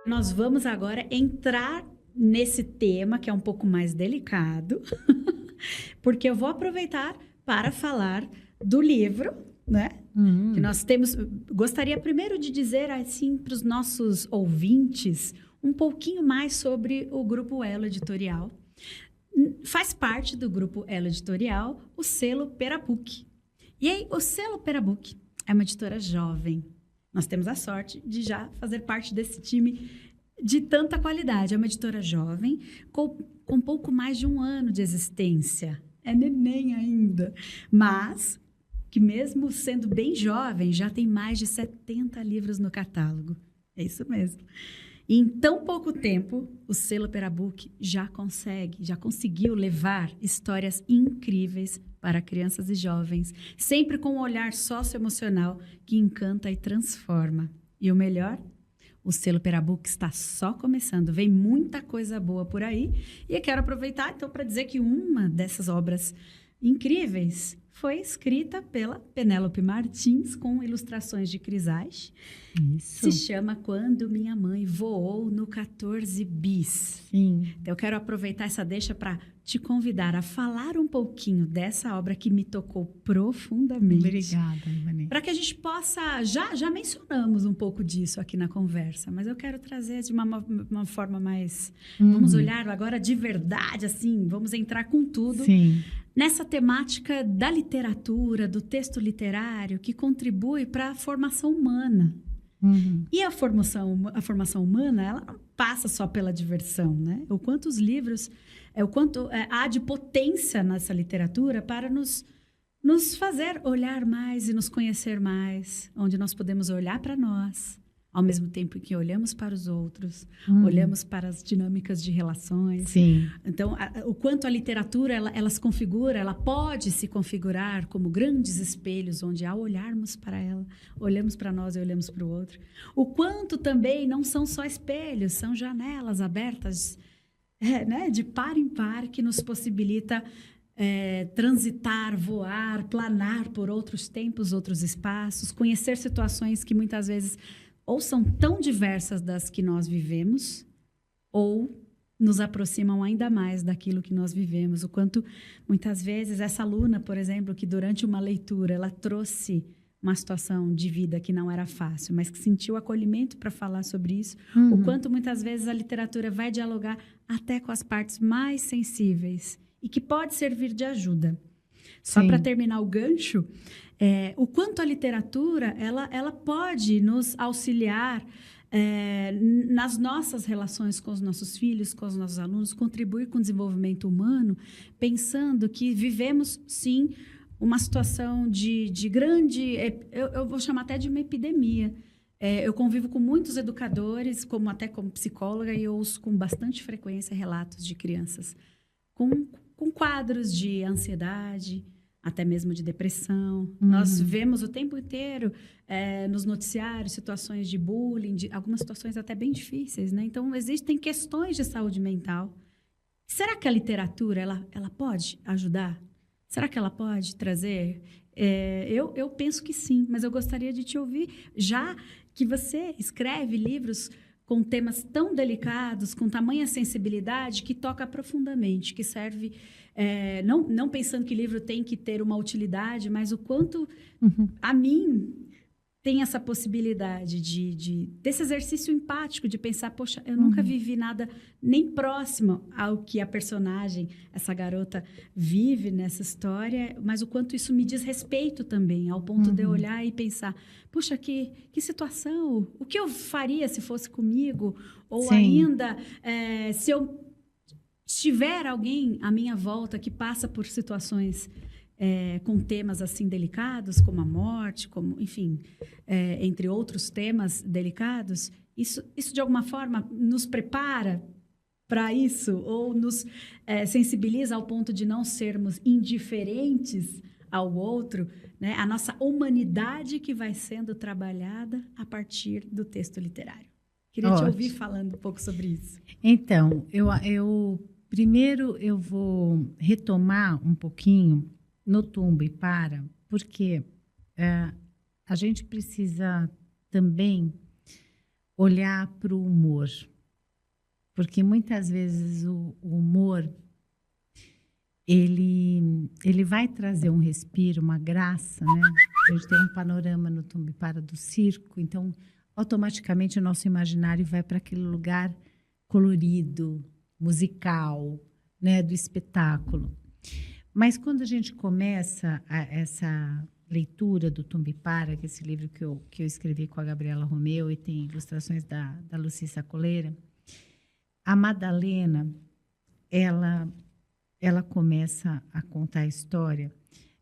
Nós vamos agora entrar nesse tema que é um pouco mais delicado, porque eu vou aproveitar para falar do livro, né? Que nós temos. Gostaria primeiro de dizer assim para os nossos ouvintes um pouquinho mais sobre o Grupo Elo Editorial. Faz parte do Grupo Elo Editorial o selo Perabook. E aí, o selo Perabook é uma editora jovem. Nós temos a sorte de já fazer parte desse time de tanta qualidade. É uma editora jovem, com pouco mais de 1 ano de existência. É neném ainda. Mas que mesmo sendo bem jovem, já tem mais de 70 livros no catálogo. É isso mesmo. E em tão pouco tempo, o selo Perabook já conseguiu levar histórias incríveis para crianças e jovens, sempre com um olhar socioemocional que encanta e transforma. E o melhor, o selo Perabook está só começando, vem muita coisa boa por aí. E eu quero aproveitar, então, para dizer que uma dessas obras incríveis foi escrita pela Penélope Martins, com ilustrações de Crisage. Isso. Se chama Quando Minha Mãe Voou no 14 Bis. Sim. Então, eu quero aproveitar essa deixa para te convidar a falar um pouquinho dessa obra que me tocou profundamente. Obrigada, Ivani. Para que a gente possa... Já mencionamos um pouco disso aqui na conversa, mas eu quero trazer de uma forma mais... Vamos olhar agora de verdade, assim, vamos entrar com tudo. Sim. Nessa temática da literatura, do texto literário, que contribui para a formação humana. E a formação humana, ela não passa só pela diversão, né? O quanto os livros, o quanto há de potência nessa literatura para nos fazer olhar mais e nos conhecer mais, onde nós podemos olhar para nós, ao mesmo tempo que olhamos para os outros, olhamos para as dinâmicas de relações. Sim. Então, o quanto a literatura, ela se configura, ela pode se configurar como grandes espelhos, onde ao olharmos para ela, olhamos para nós e olhamos para o outro. O quanto também não são só espelhos, são janelas abertas, né, de par em par, que nos possibilita transitar, voar, planar por outros tempos, outros espaços, conhecer situações que muitas vezes ou são tão diversas das que nós vivemos, ou nos aproximam ainda mais daquilo que nós vivemos. O quanto, muitas vezes, essa aluna, por exemplo, que durante uma leitura, ela trouxe uma situação de vida que não era fácil, mas que sentiu acolhimento para falar sobre isso, o quanto, muitas vezes, a literatura vai dialogar até com as partes mais sensíveis e que pode servir de ajuda. Só para terminar o gancho, o quanto a literatura ela pode nos auxiliar nas nossas relações com os nossos filhos, com os nossos alunos, contribuir com o desenvolvimento humano, pensando que vivemos, sim, uma situação de grande... Eu vou chamar até de uma epidemia. Eu convivo com muitos educadores, até como psicóloga, e eu ouço com bastante frequência relatos de crianças com quadros de ansiedade, até mesmo de depressão. Nós vemos o tempo inteiro nos noticiários situações de bullying, algumas situações até bem difíceis, né? Então, existem questões de saúde mental. Será que a literatura ela pode ajudar? Será que ela pode trazer? Eu penso que sim, mas eu gostaria de te ouvir, já que você escreve livros com temas tão delicados, com tamanha sensibilidade, que toca profundamente, que serve, não pensando que livro tem que ter uma utilidade, mas o quanto, a mim, tem essa possibilidade desse exercício empático, de pensar, poxa, eu nunca vivi nada nem próximo ao que a personagem, essa garota, vive nessa história, mas o quanto isso me diz respeito também, ao ponto de eu olhar e pensar, puxa, que situação, o que eu faria se fosse comigo? Ou ainda, se eu tiver alguém à minha volta que passa por situações com temas assim delicados, como a morte, como, enfim, entre outros temas delicados, isso de alguma forma nos prepara para isso, ou nos sensibiliza ao ponto de não sermos indiferentes ao outro, né? A nossa humanidade que vai sendo trabalhada a partir do texto literário. Queria te ouvir falando um pouco sobre isso. Então, primeiro eu vou retomar um pouquinho no Tumba e Para, porque a gente precisa também olhar para o humor, porque muitas vezes o humor ele vai trazer um respiro, uma graça, né? A gente tem um panorama no Tumbipara do circo, então automaticamente o nosso imaginário vai para aquele lugar colorido, musical, né, do espetáculo. Mas quando a gente começa essa leitura do Tumbipara, que é esse livro que eu escrevi com a Gabriela Romeu e tem ilustrações da Lucy Sacoleira, a Madalena, ela começa a contar a história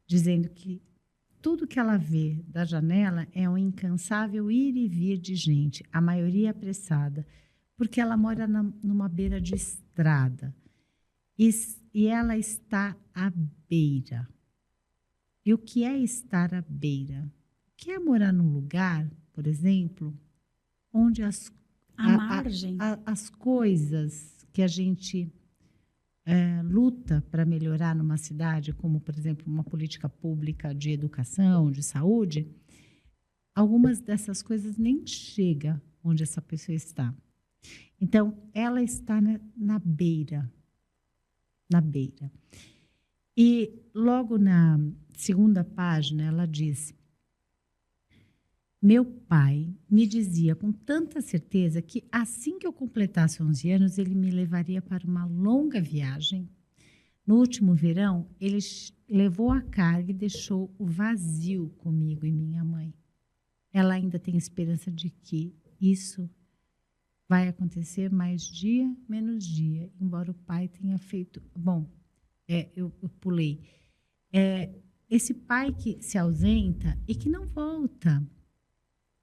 dizendo que tudo que ela vê da janela é um incansável ir e vir de gente, a maioria apressada, porque ela mora numa beira de estrada e ela está à beira. E o que é estar à beira? O que é morar num lugar, por exemplo, onde as margem. as coisas que a gente luta para melhorar numa cidade, como, por exemplo, uma política pública de educação, de saúde, algumas dessas coisas nem chegam onde essa pessoa está. Então, ela está na beira. Na beira. E logo na segunda página, ela diz: meu pai me dizia com tanta certeza que assim que eu completasse 11 anos, ele me levaria para uma longa viagem. No último verão, ele levou a carga e deixou o vazio comigo e minha mãe. Ela ainda tem esperança de que isso vai acontecer mais dia, menos dia, embora o pai tenha feito... Bom, eu pulei. Esse pai que se ausenta e que não volta.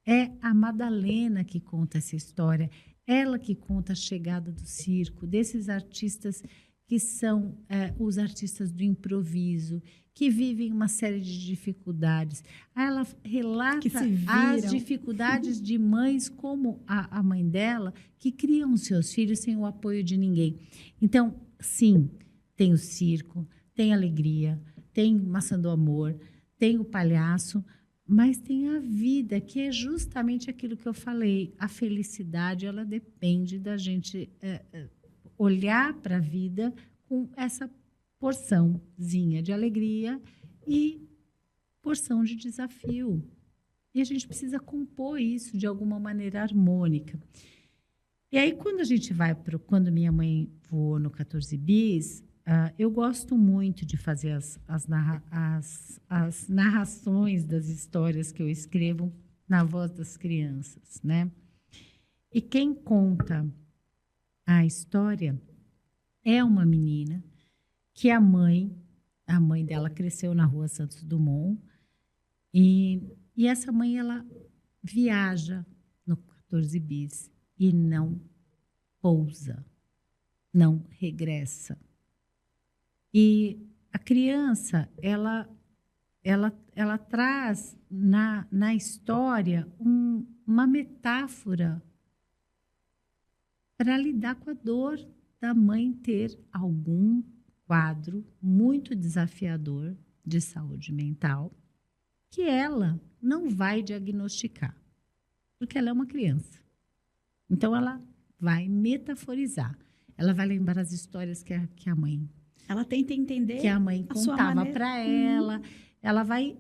É a Madalena que conta essa história, ela que conta a chegada do circo, desses artistas que são os artistas do improviso, que vivem uma série de dificuldades. Ela relata as dificuldades de mães como a mãe dela, que criam seus filhos sem o apoio de ninguém. Então, sim, tem o circo, tem a alegria, tem Maçã do Amor, tem o palhaço, mas tem a vida, que é justamente aquilo que eu falei. A felicidade, ela depende da gente olhar para a vida com essa porçãozinha de alegria e porção de desafio. E a gente precisa compor isso de alguma maneira harmônica. E aí, quando a gente vai para... Quando minha mãe voou no 14 bis, eu gosto muito de fazer as narrações das histórias que eu escrevo na voz das crianças, né? E quem conta a história é uma menina que a mãe dela cresceu na Rua Santos Dumont e essa mãe, ela viaja no 14 bis e não pousa, não regressa. E a criança, ela traz na história uma metáfora para lidar com a dor da mãe ter algum quadro muito desafiador de saúde mental que ela não vai diagnosticar, porque ela é uma criança. Então, ela vai metaforizar. Ela vai lembrar as histórias que a mãe... Ela tenta entender que a mãe contava para ela. Ela vai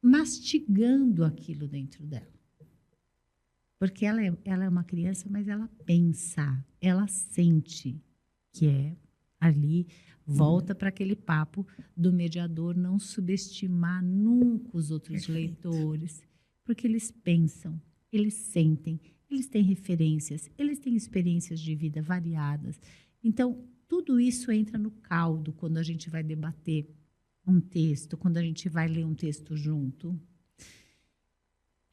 mastigando aquilo dentro dela. Porque ela é uma criança, mas ela pensa, ela sente que é ali. Volta para aquele papo do mediador não subestimar nunca os outros leitores, porque eles pensam, eles sentem, eles têm referências, eles têm experiências de vida variadas. Então, tudo isso entra no caldo quando a gente vai debater um texto, quando a gente vai ler um texto junto.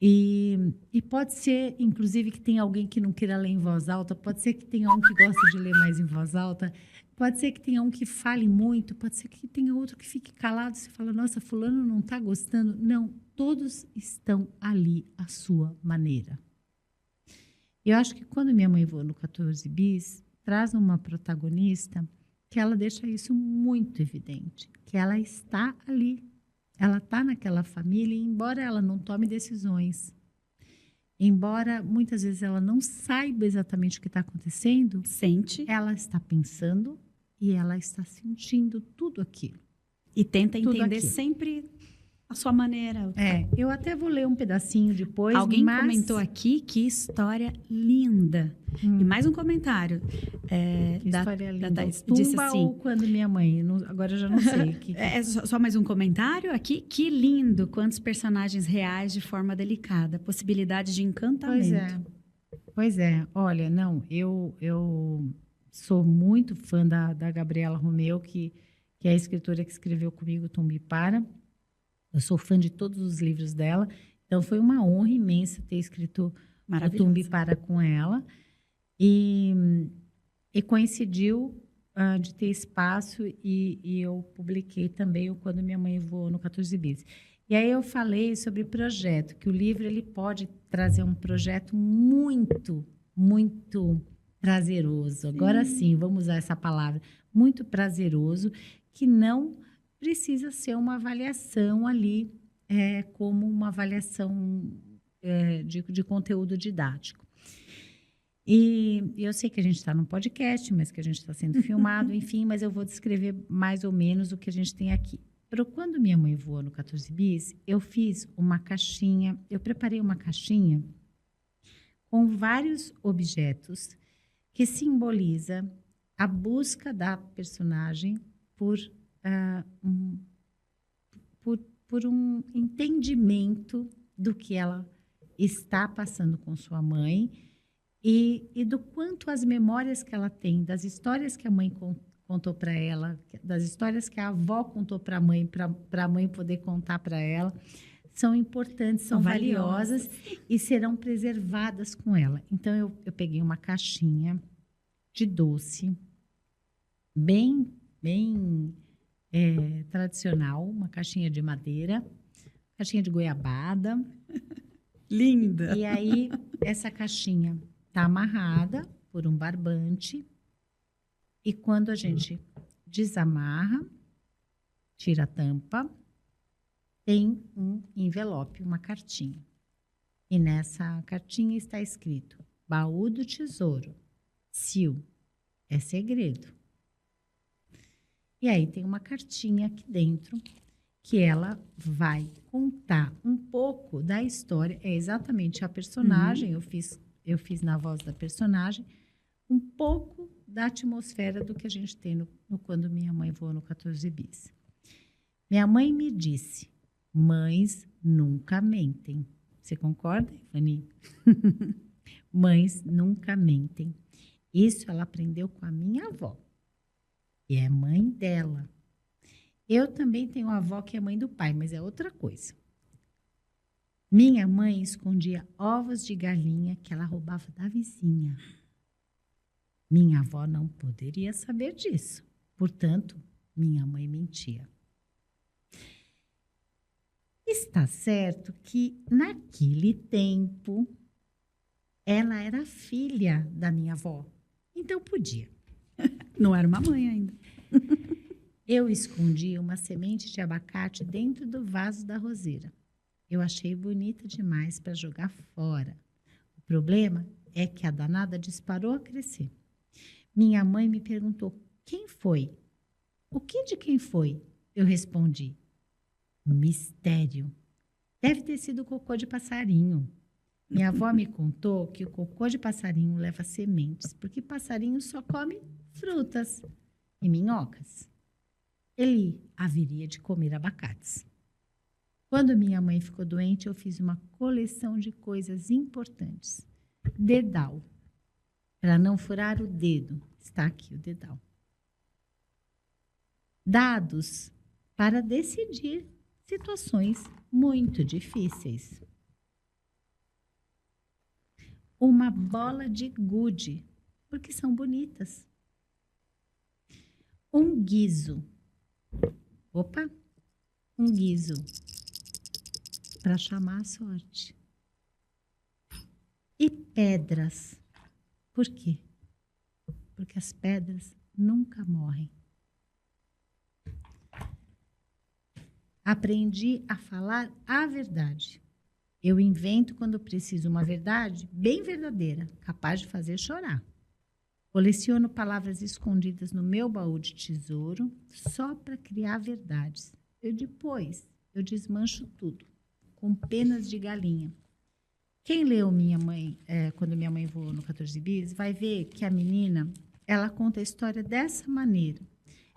E pode ser, inclusive, que tenha alguém que não queira ler em voz alta, pode ser que tenha um que goste de ler mais em voz alta, pode ser que tenha um que fale muito, pode ser que tenha outro que fique calado, você fala, nossa, fulano não está gostando. Não, todos estão ali à sua maneira. Eu acho que quando minha mãe voou no 14 bis, traz uma protagonista que ela deixa isso muito evidente, que ela está ali, ela está naquela família, e embora ela não tome decisões, embora muitas vezes ela não saiba exatamente o que está acontecendo, Sente ela está pensando e ela está sentindo tudo aquilo. e tenta Tudo entender aquilo. sempre a sua maneira. Eu até vou ler um pedacinho depois, Alguém mas... comentou aqui que história linda. E mais um comentário. Que história linda. Disse Tumba assim, ou quando minha mãe? Agora eu já não sei. só mais um comentário aqui. Que lindo, quantos personagens reais de forma delicada. Possibilidade de encantamento. Pois é. Olha, não, eu sou muito fã da Gabriela Romeu, que é a escritora que escreveu comigo Tumbipara. Eu sou fã de todos os livros dela. Então, foi uma honra imensa ter escrito o Tumbipara com ela. E coincidiu de ter espaço e eu publiquei também o Quando Minha Mãe Voou no 14 Bis. E aí eu falei sobre projeto, que o livro ele pode trazer um projeto muito, muito prazeroso. Agora sim, vamos usar essa palavra, muito prazeroso, que não precisa ser uma avaliação ali, como uma avaliação de conteúdo didático. E eu sei que a gente está num podcast, mas que a gente está sendo filmado, enfim, mas eu vou descrever mais ou menos o que a gente tem aqui. Quando Minha Mãe Voou no 14 Bis, eu fiz uma caixinha, eu preparei uma caixinha com vários objetos que simboliza a busca da personagem por um entendimento do que ela está passando com sua mãe e do quanto as memórias que ela tem, das histórias que a mãe contou para ela, das histórias que a avó contou para a mãe poder contar para ela, são importantes, são valiosas e serão preservadas com ela. Então, eu peguei uma caixinha de doce, bem tradicional, uma caixinha de madeira, caixinha de goiabada. Linda! E aí, essa caixinha está amarrada por um barbante. E quando a gente desamarra, tira a tampa, tem um envelope, uma cartinha. E nessa cartinha está escrito: Baú do Tesouro, Sil, é segredo. E aí tem uma cartinha aqui dentro que ela vai contar um pouco da história. É exatamente a personagem, eu fiz na voz da personagem, um pouco da atmosfera do que a gente tem no Quando Minha Mãe Voou no 14 Bis. Minha mãe me disse: mães nunca mentem. Você concorda, Ivani? Mães nunca mentem. Isso ela aprendeu com a minha avó, que é mãe dela. Eu também tenho uma avó que é mãe do pai, mas é outra coisa. Minha mãe escondia ovos de galinha que ela roubava da vizinha. Minha avó não poderia saber disso. Portanto, minha mãe mentia. Está certo que, naquele tempo, ela era filha da minha avó. Então, podia. Não era uma mãe ainda. Eu escondi uma semente de abacate dentro do vaso da roseira. Eu achei bonita demais para jogar fora. O problema é que a danada disparou a crescer. Minha mãe me perguntou: quem foi? O que de quem foi? Eu respondi: mistério. Deve ter sido cocô de passarinho. Minha avó me contou que o cocô de passarinho leva sementes, porque passarinho só come frutas e minhocas. Ele haveria de comer abacates. Quando minha mãe ficou doente, eu fiz uma coleção de coisas importantes. Dedal. Para não furar o dedo, está aqui o dedal. Dados para decidir situações muito difíceis. Uma bola de gude, porque são bonitas. Um guizo. Opa! Um guizo para chamar a sorte. E pedras. Por quê? Porque as pedras nunca morrem. Aprendi a falar a verdade. Eu invento, quando preciso, uma verdade bem verdadeira, capaz de fazer chorar. Coleciono palavras escondidas no meu baú de tesouro só para criar verdades. Depois, eu desmancho tudo, com penas de galinha. Quem leu quando minha mãe voou no 14 bis, vai ver que a menina, ela conta a história dessa maneira.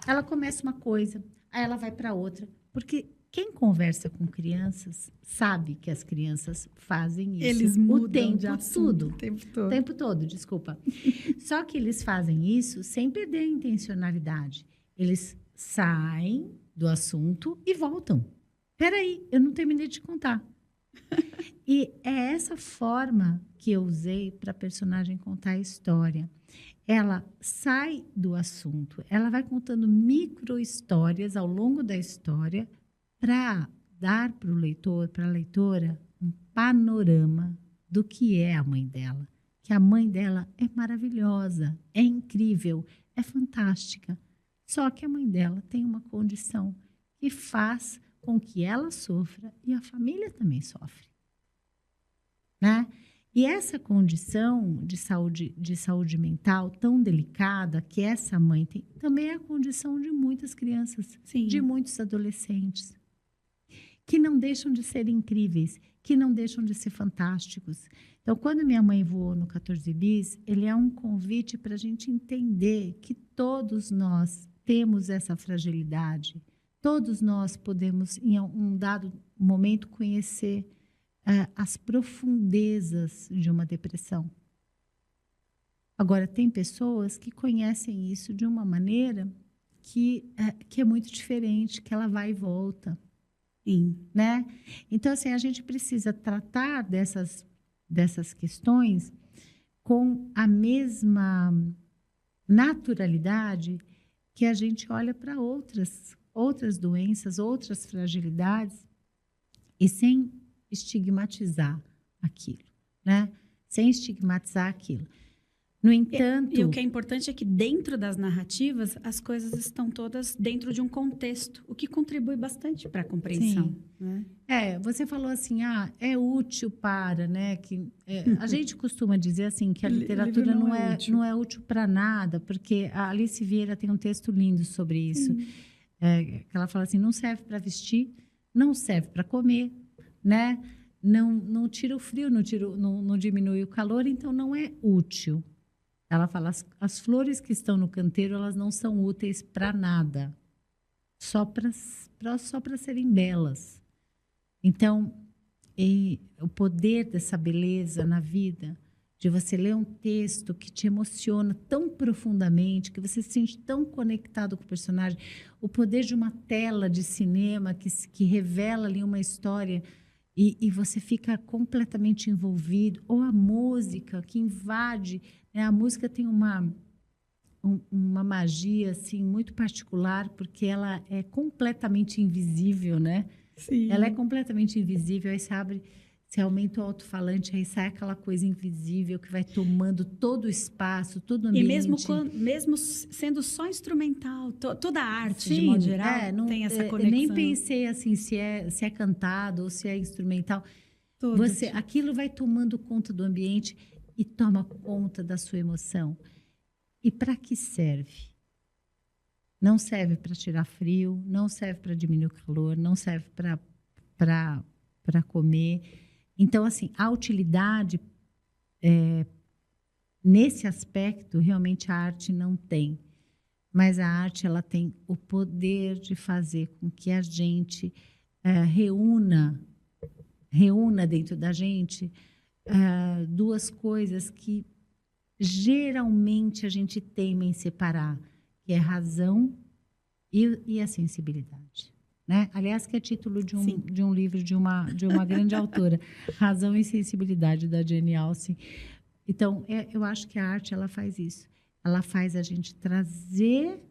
Ela começa uma coisa, aí ela vai para outra, porque quem conversa com crianças sabe que as crianças fazem isso. Eles mudam de assunto o tempo todo, desculpa. Só que eles fazem isso sem perder a intencionalidade. Eles saem do assunto e voltam. Peraí, eu não terminei de contar. E é essa forma que eu usei para a personagem contar a história. Ela sai do assunto, ela vai contando micro-histórias ao longo da história para dar para o leitor, para a leitora, um panorama do que é a mãe dela. Que a mãe dela é maravilhosa, é incrível, é fantástica. Só que a mãe dela tem uma condição que faz com que ela sofra e a família também sofre. Né? E essa condição de saúde mental tão delicada que essa mãe tem, também é a condição de muitas crianças, Sim. de muitos adolescentes, que não deixam de ser incríveis, que não deixam de ser fantásticos. Então, quando minha mãe voou no 14 bis, ele é um convite para a gente entender que todos nós temos essa fragilidade, todos nós podemos, em um dado momento, conhecer as profundezas de uma depressão. Agora, tem pessoas que conhecem isso de uma maneira que é muito diferente, que ela vai e volta. Sim. Né? Então, assim, a gente precisa tratar dessas questões com a mesma naturalidade que a gente olha para outras doenças, outras fragilidades, e sem estigmatizar aquilo, né? Sem estigmatizar aquilo. No entanto... E o que é importante é que dentro das narrativas, as coisas estão todas dentro de um contexto, o que contribui bastante para a compreensão. Né? Você falou assim, é útil para, né? A gente costuma dizer assim, que a literatura não é útil para nada, porque a Alice Vieira tem um texto lindo sobre isso. Que ela fala assim, não serve para vestir, não serve para comer, né? Não tira o frio, não diminui o calor, então não é útil. Ela fala, as flores que estão no canteiro, elas não são úteis para nada, só para serem belas. Então, o poder dessa beleza na vida, de você ler um texto que te emociona tão profundamente, que você se sente tão conectado com o personagem, o poder de uma tela de cinema que revela ali uma história e você fica completamente envolvido, ou a música que invade, né? A música tem uma magia assim, muito particular, porque ela é completamente invisível, né? Sim. Ela é completamente invisível, aí você aumenta o alto-falante, aí sai aquela coisa invisível que vai tomando todo o espaço, todo o ambiente. E mesmo sendo só instrumental, toda a arte, Sim, de modo geral, tem essa conexão. Nem pensei assim, se é cantado ou se é instrumental. Aquilo vai tomando conta do ambiente e toma conta da sua emoção. E para que serve? Não serve para tirar frio, não serve para diminuir o calor, não serve para comer. Então, assim, a utilidade, nesse aspecto, realmente a arte não tem. Mas a arte, ela tem o poder de fazer com que a gente reúna dentro da gente duas coisas que geralmente a gente teima em separar, que é a razão e a sensibilidade. Né? Aliás, que é título de um livro de uma grande autora, Razão e Sensibilidade, da Jane Austen. Então, eu acho que a arte, ela faz isso. Ela faz a gente trazer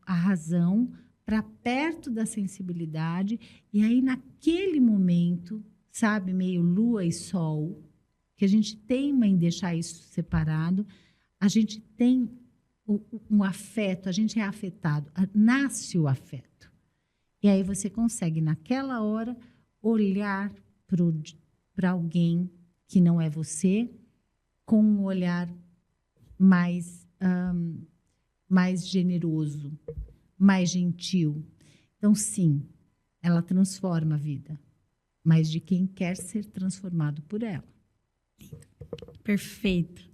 a razão para perto da sensibilidade, e aí, naquele momento, sabe, meio lua e sol, que a gente teima em deixar isso separado, a gente tem um afeto, a gente é afetado, nasce o afeto. E aí você consegue, naquela hora, olhar para alguém que não é você, com um olhar mais generoso, mais gentil. Então, sim, ela transforma a vida, mas de quem quer ser transformado por ela. Perfeito.